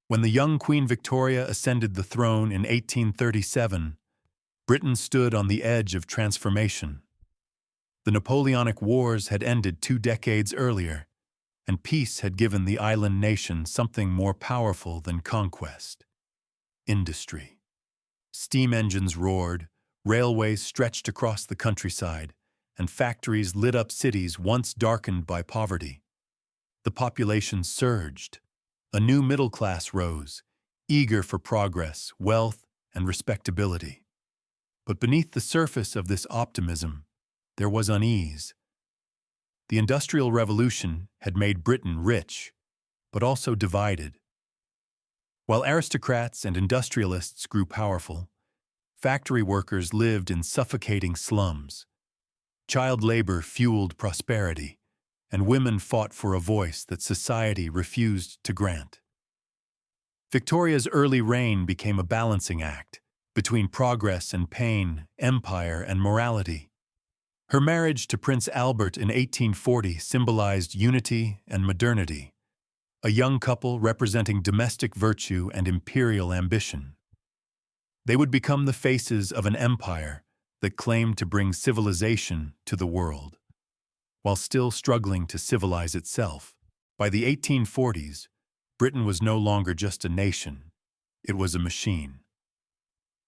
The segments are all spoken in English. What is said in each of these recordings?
When the young Queen Victoria ascended the throne in 1837, Britain stood on the edge of transformation. The Napoleonic Wars had ended 2 decades earlier, and peace had given the island nation something more powerful than conquest: industry. Steam engines roared, railways stretched across the countryside, and factories lit up cities once darkened by poverty. The population surged. A new middle class rose, eager for progress, wealth, and respectability. But beneath the surface of this optimism, there was unease. The Industrial Revolution had made Britain rich, but also divided. While aristocrats and industrialists grew powerful, factory workers lived in suffocating slums. Child labor fueled prosperity, and women fought for a voice that society refused to grant. Victoria's early reign became a balancing act between progress and pain, empire and morality. Her marriage to Prince Albert in 1840 symbolized unity and modernity, a young couple representing domestic virtue and imperial ambition. They would become the faces of an empire that claimed to bring civilization to the world, while still struggling to civilize itself. By the 1840s, Britain was no longer just a nation, it was a machine.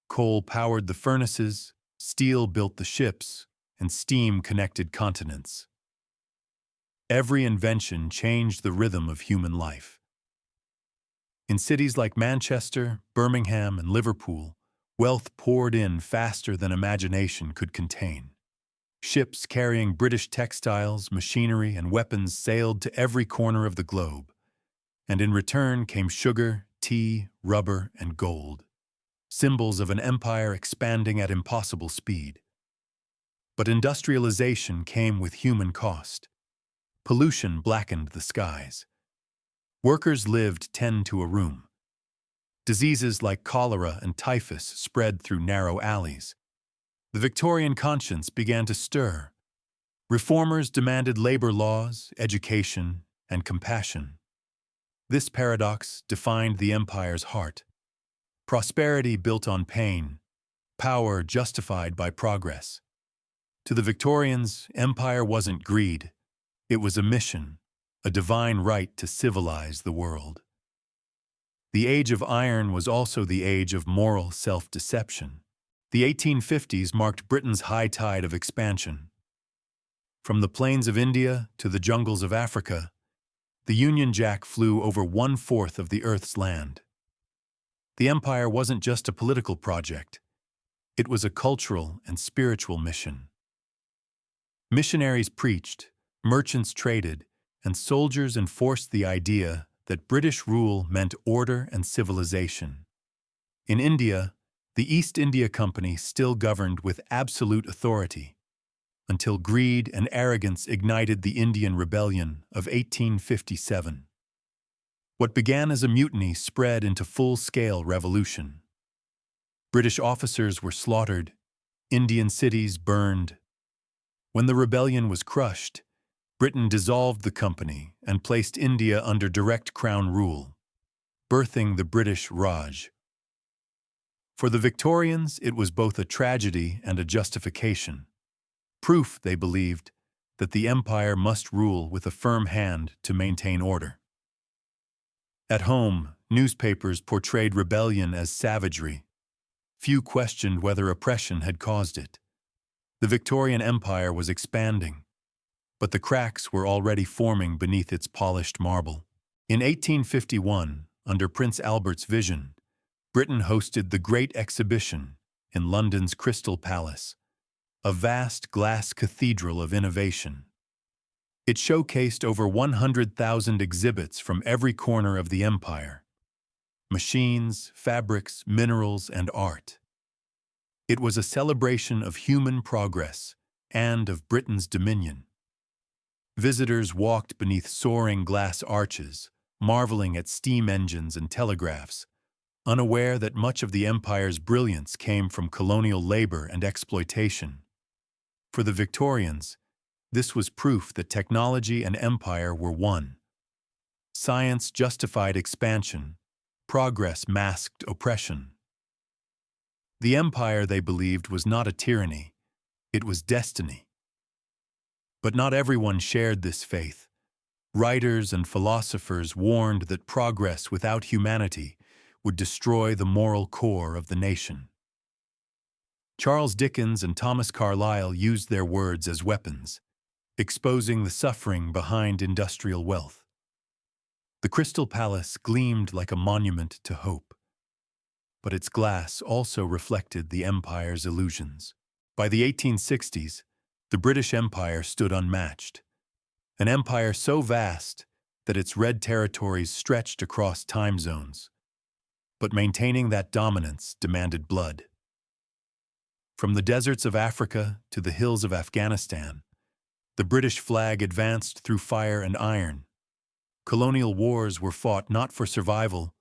Coal powered the furnaces, steel built the ships, and steam connected continents. Every invention changed the rhythm of human life. In cities like Manchester, Birmingham, and Liverpool, wealth poured in faster than imagination could contain. Ships carrying British textiles, machinery, and weapons sailed to every corner of the globe, and in return came sugar, tea, rubber, and gold, symbols of an empire expanding at impossible speed. But industrialization came with human cost. Pollution blackened the skies. Workers lived 10 to a room. Diseases like cholera and typhus spread through narrow alleys. The Victorian conscience began to stir. Reformers demanded labor laws, education, and compassion. This paradox defined the empire's heart. Prosperity built on pain, power justified by progress. To the Victorians, empire wasn't greed. It was a mission, a divine right to civilize the world. The Age of Iron was also the age of moral self-deception. The 1850s marked Britain's high tide of expansion. From the plains of India to the jungles of Africa, the Union Jack flew over 1/4 of the Earth's land. The empire wasn't just a political project. It was a cultural and spiritual mission. Missionaries preached, merchants traded, and soldiers enforced the idea that British rule meant order and civilization. In India, the East India Company still governed with absolute authority, until greed and arrogance ignited the Indian Rebellion of 1857. What began as a mutiny spread into full-scale revolution. British officers were slaughtered, Indian cities burned. When the rebellion was crushed, Britain dissolved the company and placed India under direct crown rule, birthing the British Raj. For the Victorians, it was both a tragedy and a justification. Proof, they believed, that the empire must rule with a firm hand to maintain order. At home, newspapers portrayed rebellion as savagery. Few questioned whether oppression had caused it. The Victorian Empire was expanding, but the cracks were already forming beneath its polished marble. In 1851, under Prince Albert's vision, Britain hosted the Great Exhibition in London's Crystal Palace, a vast glass cathedral of innovation. It showcased over 100,000 exhibits from every corner of the empire: machines, fabrics, minerals, and art. It was a celebration of human progress and of Britain's dominion. Visitors walked beneath soaring glass arches, marveling at steam engines and telegraphs, unaware that much of the empire's brilliance came from colonial labor and exploitation. For the Victorians, this was proof that technology and empire were one. Science justified expansion, progress masked oppression. The empire, they believed, was not a tyranny, it was destiny. But not everyone shared this faith. Writers and philosophers warned that progress without humanity would destroy the moral core of the nation. Charles Dickens and Thomas Carlyle used their words as weapons, exposing the suffering behind industrial wealth. The Crystal Palace gleamed like a monument to hope, but its glass also reflected the empire's illusions. By the 1860s, the British Empire stood unmatched, an empire so vast that its red territories stretched across time zones. But maintaining that dominance demanded blood. From the deserts of Africa to the hills of Afghanistan, the British flag advanced through fire and iron. Colonial wars were fought not for survival,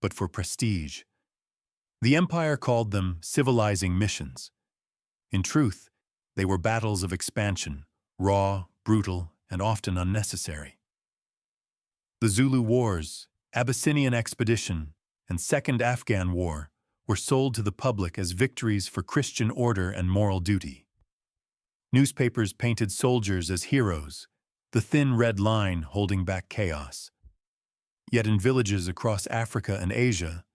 but for prestige. The empire called them civilizing missions. In truth, they were battles of expansion, raw, brutal, and often unnecessary. The Zulu Wars, Abyssinian Expedition, and Second Afghan War were sold to the public as victories for Christian order and moral duty. Newspapers painted soldiers as heroes, the thin red line holding back chaos. Yet in villages across Africa and Asia,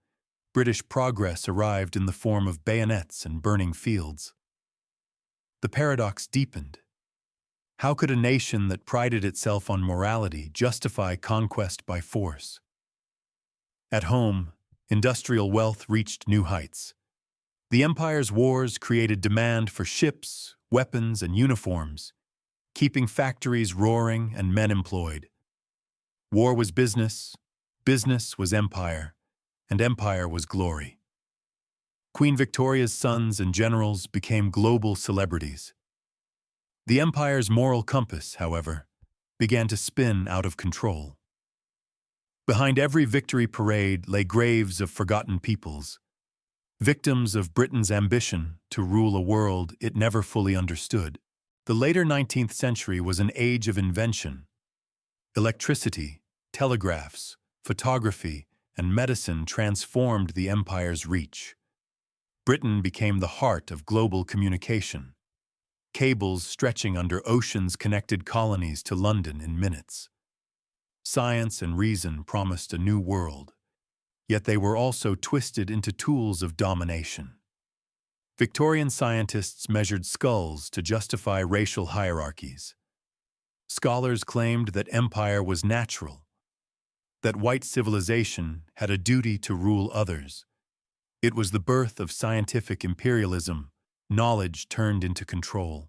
British progress arrived in the form of bayonets and burning fields. The paradox deepened. How could a nation that prided itself on morality justify conquest by force? At home, industrial wealth reached new heights. The empire's wars created demand for ships, weapons, and uniforms, keeping factories roaring and men employed. War was business, business was empire, and empire was glory. Queen Victoria's sons and generals became global celebrities. The empire's moral compass, however, began to spin out of control. Behind every victory parade lay graves of forgotten peoples, victims of Britain's ambition to rule a world it never fully understood. The later 19th century was an age of invention. Electricity, telegraphs, photography, and medicine transformed the empire's reach. Britain became the heart of global communication. Cables stretching under oceans connected colonies to London in minutes. Science and reason promised a new world, yet they were also twisted into tools of domination. Victorian scientists measured skulls to justify racial hierarchies. Scholars claimed that empire was natural, that white civilization had a duty to rule others. It was the birth of scientific imperialism, knowledge turned into control.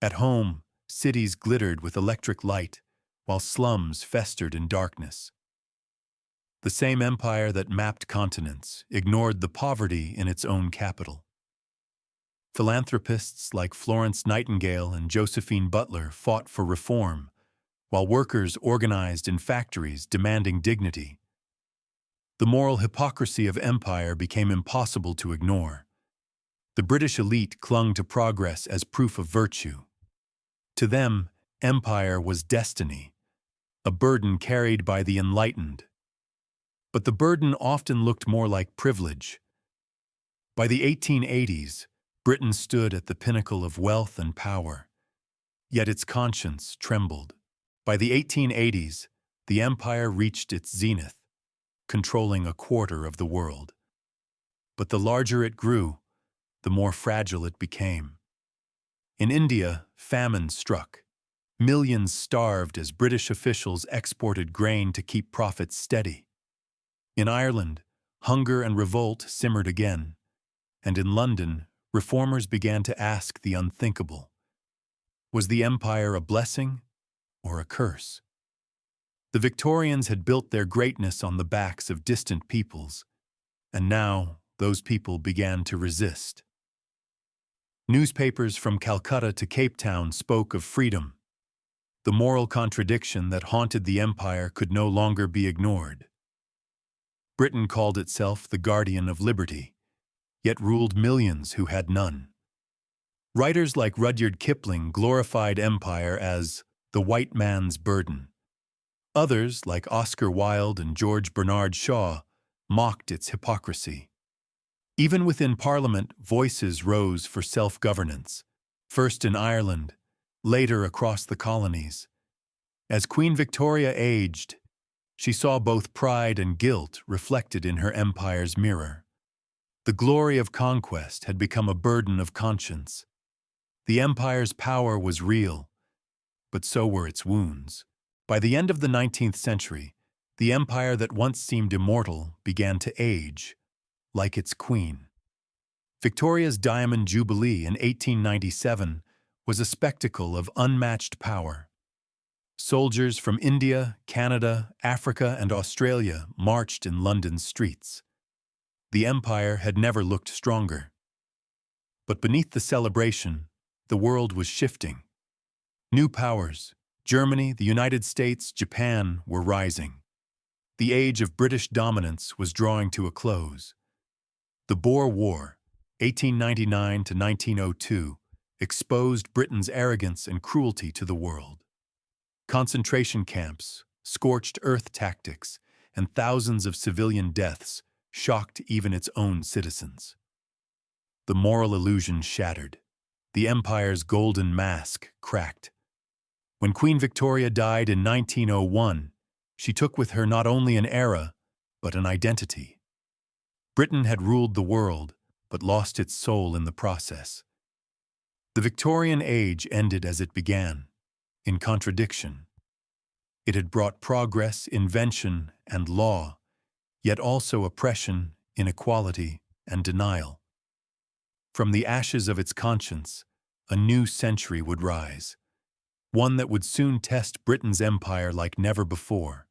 At home, cities glittered with electric light, while slums festered in darkness. The same empire that mapped continents ignored the poverty in its own capital. Philanthropists like Florence Nightingale and Josephine Butler fought for reform, while workers organized in factories demanding dignity. The moral hypocrisy of empire became impossible to ignore. The British elite clung to progress as proof of virtue. To them, empire was destiny, a burden carried by the enlightened. But the burden often looked more like privilege. By the 1880s, Britain stood at the pinnacle of wealth and power, yet its conscience trembled. By the 1880s, the empire reached its zenith, controlling a quarter of the world. But the larger it grew, the more fragile it became. In India, famine struck. Millions starved as British officials exported grain to keep profits steady. In Ireland, hunger and revolt simmered again, and in London, reformers began to ask the unthinkable. Was the empire a blessing or a curse? The Victorians had built their greatness on the backs of distant peoples, and now those people began to resist. Newspapers from Calcutta to Cape Town spoke of freedom. The moral contradiction that haunted the empire could no longer be ignored. Britain called itself the guardian of liberty, yet ruled millions who had none. Writers like Rudyard Kipling glorified empire as the white man's burden. Others, like Oscar Wilde and George Bernard Shaw, mocked its hypocrisy. Even within Parliament, voices rose for self-governance, first in Ireland, later across the colonies. As Queen Victoria aged, she saw both pride and guilt reflected in her empire's mirror. The glory of conquest had become a burden of conscience. The empire's power was real, but so were its wounds. By the end of the 19th century, the empire that once seemed immortal began to age, like its queen. Victoria's Diamond Jubilee in 1897 was a spectacle of unmatched power. Soldiers from India, Canada, Africa, and Australia marched in London's streets. The empire had never looked stronger. But beneath the celebration, the world was shifting. New powers, Germany, the United States, Japan, were rising. The age of British dominance was drawing to a close. The Boer War, 1899 to 1902, exposed Britain's arrogance and cruelty to the world. Concentration camps, scorched earth tactics, and thousands of civilian deaths shocked even its own citizens. The moral illusion shattered. The empire's golden mask cracked. When Queen Victoria died in 1901, she took with her not only an era, but an identity. Britain had ruled the world, but lost its soul in the process. The Victorian Age ended as it began, in contradiction. It had brought progress, invention, and law, yet also oppression, inequality, and denial. From the ashes of its conscience, a new century would rise, one that would soon test Britain's empire like never before.